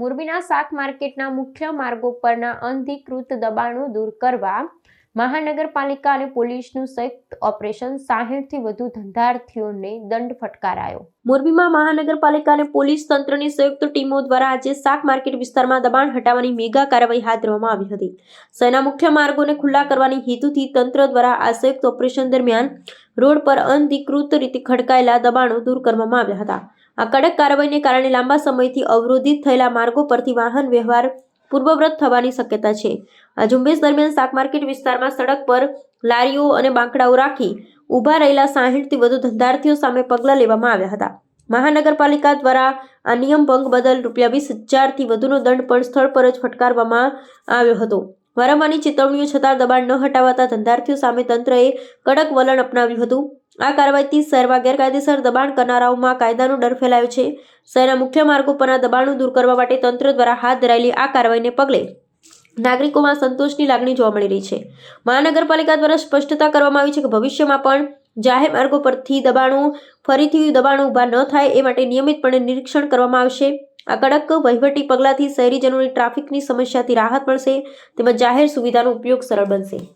મોરબીના શાક માર્કેટના મુખ્ય માર્ગો પરના અનધિકૃત દબાણો દૂર કરવા મહાનગરપાલિકા અને પોલીસનું સંયુક્ત ઓપરેશન 60થી વધુ ધંધાર્થીઓને દંડ ફટકારાયો। મોરબીમાં મહાનગરપાલિકા અને પોલીસ તંત્રની સંયુક્ત ટીમો દ્વારા આજે શાક માર્કેટ વિસ્તારમાં દબાણ હટાવવાની મેગા કાર્યવાહી હાથ ધરવામાં આવી હતી। શહેરના મુખ્ય માર્ગોને ખુલ્લા કરવાની હેતુથી તંત્ર દ્વારા આ સંયુક્ત ઓપરેશન દરમિયાન રોડ પર અનધિકૃત રીતે ખડકાયેલા દબાણો દૂર કરવામાં આવ્યા હતા। આ કડક કાર્યવાહીને કારણે લાંબા સમયથી અવરોધિત થયેલા માર્ગો પરથી વાહન વ્યવહાર પૂર્વવત થવાની શક્યતા છે। આ ઝુંબેશ દરમિયાન શાક માર્કેટ વિસ્તારમાં સડક પર લારીઓ અને બાંકડાઓ રાખી ઊભા રહેલા 60થી વધુ ધંધાર્થીઓ સામે પગલાં લેવામાં આવ્યા હતા। મહાનગરપાલિકા દ્વારા આ નિયમ ભંગ બદલ ₹20,000થી વધુનો દંડ પણ સ્થળ પર જ ફટકારવામાં આવ્યો હતો। વારંવારની ચેતવણીઓ છતાં દબાણ ન હટાવાતા ધંધાર્થીઓ સામે તંત્રએ કડક વલણ અપનાવ્યું હતું। આ કાર્યવાહીથી શહેરમાં ગેરકાયદેસર દબાણ કરનારાઓમાં કાયદાનો ડર ફેલાયો છે। શહેરના મુખ્ય માર્ગો પરના દબાણો દૂર કરવા માટે તંત્ર દ્વારા હાથ ધરાયેલી આ કાર્યવાહીને પગલે નાગરિકોમાં સંતોષની લાગણી જોવા મળી રહી છે। મહાનગરપાલિકા દ્વારા સ્પષ્ટતા કરવામાં આવી છે કે ભવિષ્યમાં પણ જાહેર માર્ગો પરથી ફરીથી દબાણો ઊભા ન થાય એ માટે નિયમિતપણે નિરીક્ષણ કરવામાં આવશે। આ કડક વહીવટી પગલાંથી શહેરીજનોની ટ્રાફિકની સમસ્યાથી રાહત મળશે તેમજ જાહેર સુવિધાનો ઉપયોગ સરળ બનશે।